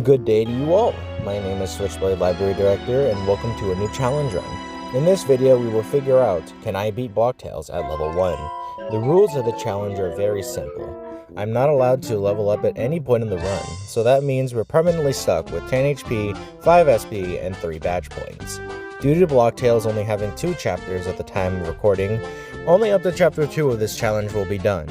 Good day to you all. My name is Switchblade Library Director and welcome to a new challenge run. In this video we will figure out, can I beat Blocktales at level 1? The rules of the challenge are very simple. I'm not allowed to level up at any point in the run, so that means we're permanently stuck with 10 HP, 5 SP, and 3 badge points. Due to Blocktales only having 2 chapters at the time of recording, only up to chapter 2 of this challenge will be done.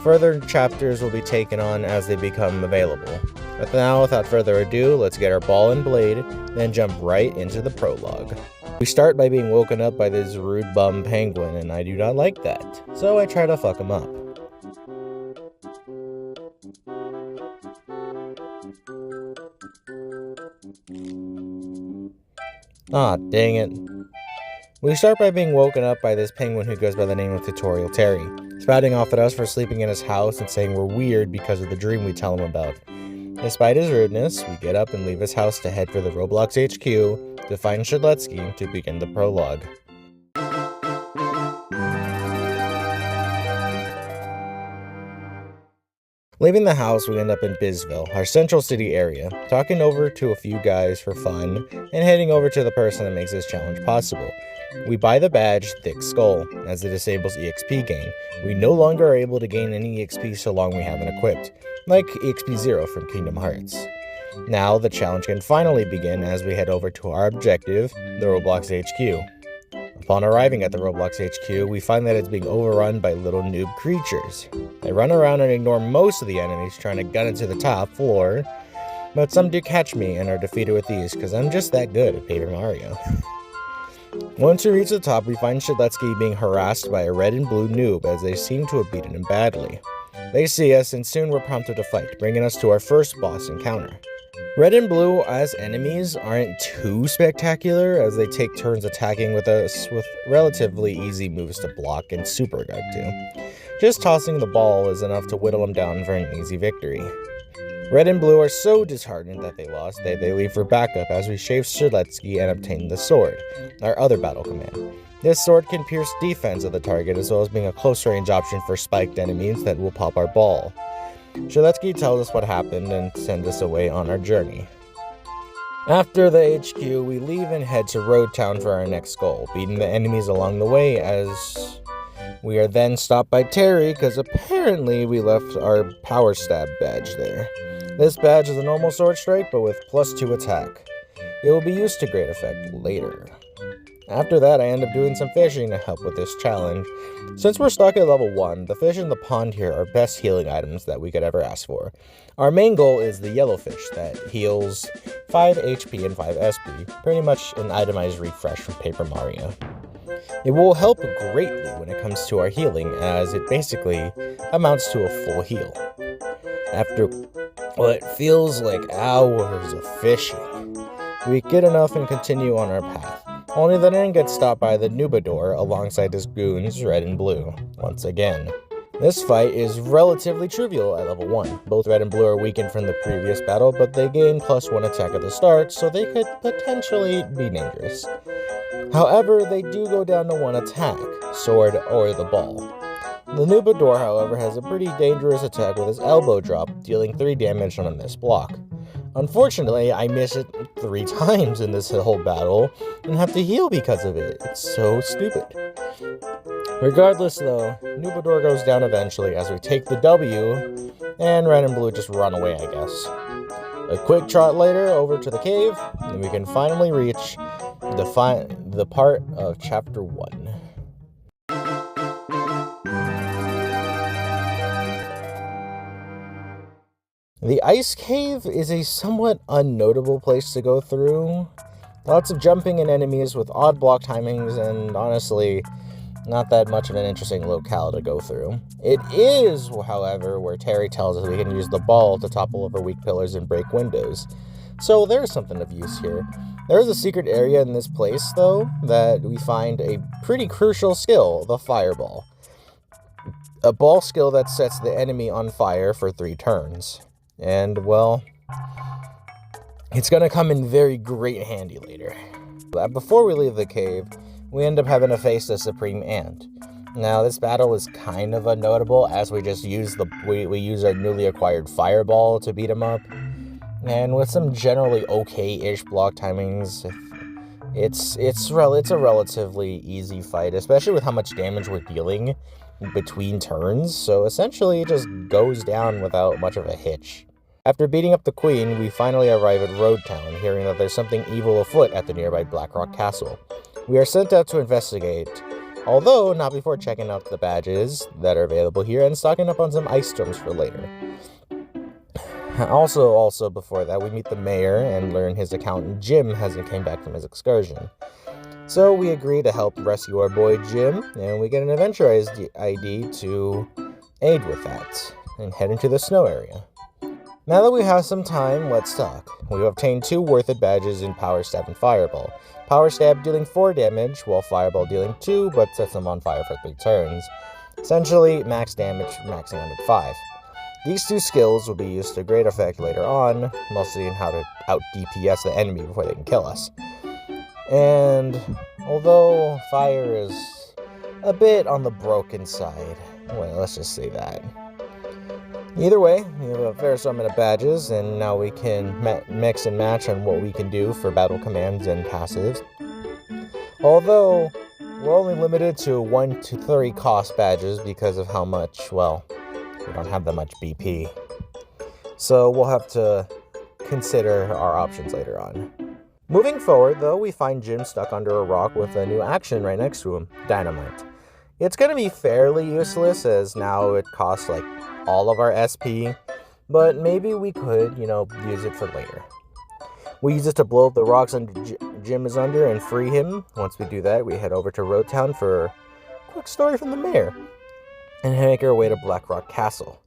Further chapters will be taken on as they become available. But now, without further ado, let's get our ball and blade, then jump right into the prologue. We start by being woken up by this rude bum penguin, and I do not like that, so I try to fuck him up. Ah, dang it. We start by being woken up by this penguin who goes by the name of Tutorial Terry, spouting off at us for sleeping in his house and saying we're weird because of the dream we tell him about. Despite his rudeness, we get up and leave his house to head for the Roblox HQ to find Shadletsky to begin the prologue. Leaving the house, we end up in Bizville, our central city area, talking over to a few guys for fun, and heading over to the person that makes this challenge possible. We buy the badge Thick Skull, as it disables EXP gain. We no longer are able to gain any EXP so long we haven't equipped, like EXP 0 from Kingdom Hearts. Now the challenge can finally begin as we head over to our objective, the Roblox HQ. Upon arriving at the Roblox HQ, we find that it's being overrun by little noob creatures. They run around and ignore most of the enemies trying to gun it to the top floor, but some do catch me and are defeated with these because I'm just that good at Paper Mario. Once we reach the top, we find Shadletsky being harassed by a red and blue noob as they seem to have beaten him badly. They see us and soon we're prompted to fight, bringing us to our first boss encounter. Red and blue as enemies aren't too spectacular as they take turns attacking with us with relatively easy moves to block and super guard to. Just tossing the ball is enough to whittle them down for an easy victory. Red and blue are so disheartened that they lost that they leave for backup as we shave Shadletsky and obtain the sword, our other battle command. This sword can pierce defense of the target as well as being a close range option for spiked enemies that will pop our ball. Shadletsky tells us what happened and sends us away on our journey. After the HQ, we leave and head to Road Town for our next goal, beating the enemies along the way as we are then stopped by Terry because apparently we left our Power Stab badge there. This badge is a normal sword strike but with +2 attack. It will be used to great effect later. After that, I end up doing some fishing to help with this challenge. Since we're stuck at level 1, the fish in the pond here are best healing items that we could ever ask for. Our main goal is the yellowfish that heals 5 HP and 5 SP, pretty much an itemized refresh from Paper Mario. It will help greatly when it comes to our healing, as it basically amounts to a full heal. After what feels like hours of fishing, we get enough and continue on our path. Only then it gets stopped by the Noobador alongside his goons, Red and Blue, once again. This fight is relatively trivial at level 1. Both Red and Blue are weakened from the previous battle, but they gain +1 attack at the start, so they could potentially be dangerous. However, they do go down to 1 attack, sword or the ball. The Noobador, however, has a pretty dangerous attack with his elbow drop, dealing 3 damage on a missed block. Unfortunately, I miss it 3 times in this whole battle and have to heal because of it. It's so stupid. Regardless though, Noobador goes down eventually as we take the W, and Red and Blue just run away, I guess. A quick trot later over to the cave, and we can finally reach the part of chapter 1. The Ice Cave is a somewhat unnotable place to go through. Lots of jumping and enemies with odd block timings and honestly, not that much of an interesting locale to go through. It is, however, where Terry tells us we can use the ball to topple over weak pillars and break windows. So there's something of use here. There is a secret area in this place, though, that we find a pretty crucial skill, the Fireball. A ball skill that sets the enemy on fire for 3 turns. And, well, it's going to come in very great handy later. But before we leave the cave, we end up having to face the Supreme Ant. Now, this battle is kind of unnotable as we just use we use our newly acquired Fireball to beat him up. And with some generally okay-ish block timings, it's a relatively easy fight, especially with how much damage we're dealing between turns. So essentially, it just goes down without much of a hitch. After beating up the queen, we finally arrive at Road Town, hearing that there's something evil afoot at the nearby Blackrock Castle. We are sent out to investigate, although not before checking out the badges that are available here and stocking up on some ice storms for later. Also before that, we meet the mayor and learn his accountant Jim hasn't came back from his excursion. So we agree to help rescue our boy Jim, and we get an adventure ID to aid with that, and head into the snow area. Now that we have some time, let's talk. We've obtained 2 worth it badges in Power Stab and Fireball. Power Stab dealing 4 damage, while Fireball dealing 2, but sets them on fire for 3 turns. Essentially, max damage, maxing out at 5. These 2 skills will be used to great effect later on, mostly in how to out-DPS the enemy before they can kill us. And although fire is a bit on the broken side, well, let's just say that. Either way, we have a fair assortment of badges, and now we can mix and match on what we can do for battle commands and passives. Although, we're only limited to 1 to 3 cost badges because of how much, well, we don't have that much BP. So we'll have to consider our options later on. Moving forward, though, we find Jim stuck under a rock with a new action right next to him, Dynamite. It's going to be fairly useless, as now it costs, like, all of our SP, but maybe we could, use it for later. We use it to blow up the rocks Jim is under and free him. Once we do that, we head over to Road Town for a quick story from the mayor, and make our way to Blackrock Castle.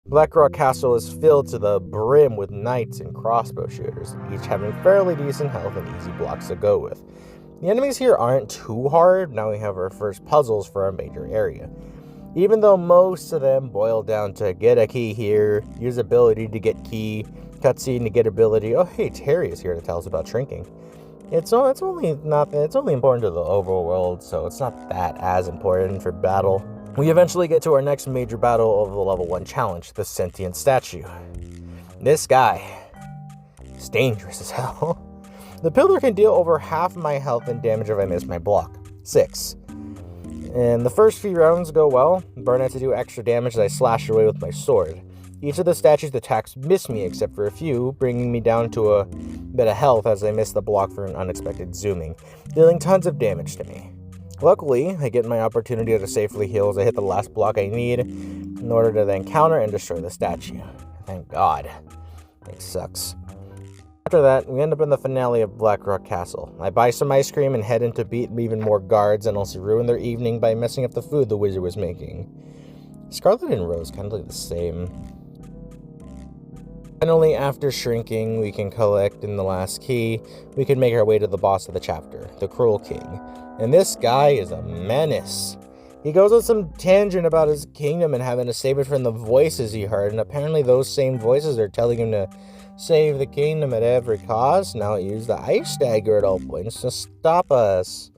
Blackrock Castle is filled to the brim with knights and crossbow shooters, each having fairly decent health and easy blocks to go with. The enemies here aren't too hard. Now we have our first puzzles for our major area. Even though most of them boil down to get a key here, use ability to get key, cutscene to get ability. Oh hey, Terry is here to tell us about shrinking. It's only important to the overworld, so it's not that as important for battle. We eventually get to our next major battle of the level 1 challenge, the Sentient Statue. This guy is dangerous as hell. The pillar can deal over half my health and damage if I miss my block. 6. And the first few rounds go well. Burn had to do extra damage as I slash away with my sword. Each of the statue's attacks miss me except for a few, bringing me down to a bit of health as I miss the block for an unexpected zooming, dealing tons of damage to me. Luckily, I get my opportunity to safely heal as I hit the last block I need in order to then counter and destroy the statue. Thank God. It sucks. After that, we end up in the finale of Blackrock Castle. I buy some ice cream and head in to beat even more guards and also ruin their evening by messing up the food the wizard was making. Scarlet and Rose kind of look the same. Finally, after shrinking, we can collect in the last key. We can make our way to the boss of the chapter, the Cruel King. And this guy is a menace. He goes on some tangent about his kingdom and having to save it from the voices he heard, and apparently those same voices are telling him to save the kingdom at every cost. Now use the ice dagger at all points to stop us.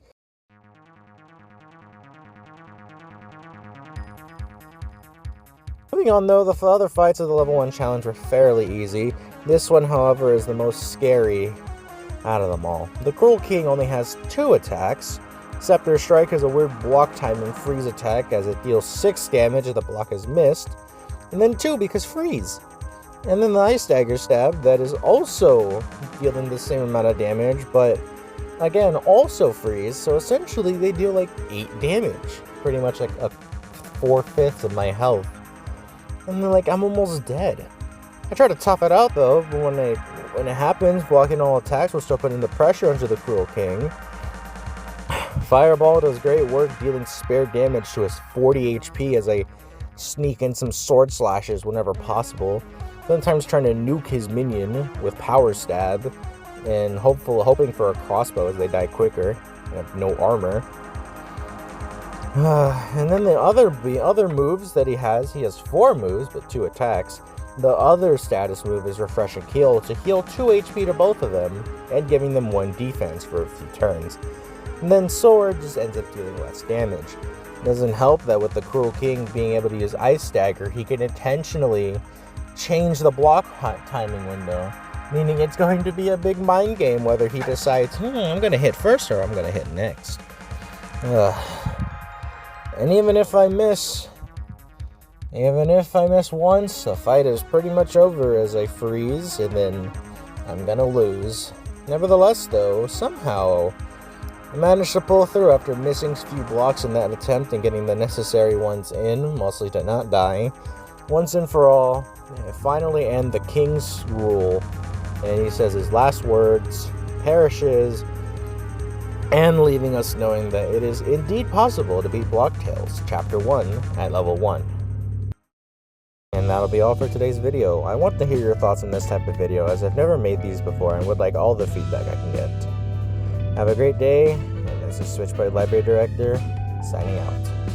Moving on though, the other fights of the level 1 challenge were fairly easy. This one, however, is the most scary out of them all. The Cruel King only has 2 attacks. Scepter Strike is a weird block timing freeze attack as it deals 6 damage if the block is missed, and then 2 because freeze. And then the Ice Dagger Stab that is also dealing the same amount of damage, but again, also freeze, so essentially they deal like 8 damage. Pretty much like a 4/5 of my health. And then like I'm almost dead. I try to tough it out though, but when it happens, blocking all attacks will still putting the pressure onto the Cruel King. Fireball does great work dealing spare damage to his 40 HP as I sneak in some sword slashes whenever possible. Sometimes trying to nuke his minion with Power Stab and hoping for a crossbow as they die quicker and have no armor. And then the other moves that he has 4 moves but 2 attacks. The other status move is Refreshing Heal to heal 2 HP to both of them and giving them 1 defense for a few turns. And then Sword just ends up dealing less damage. It doesn't help that with the Cruel King being able to use Ice Dagger, he can intentionally change the block timing window, meaning it's going to be a big mind game whether he decides, I'm going to hit first or I'm going to hit next. And even if I miss once, the fight is pretty much over as I freeze, and then I'm going to lose. Nevertheless, though, somehow I managed to pull through after missing a few blocks in that attempt and getting the necessary ones in, mostly to not die. Once and for all, I finally end the king's rule, and he says his last words, perishes, and leaving us knowing that it is indeed possible to beat Blocktales Chapter 1 at level 1. And that'll be all for today's video. I want to hear your thoughts on this type of video, as I've never made these before and would like all the feedback I can get. Have a great day, and this is Switchblade Library Director, signing out.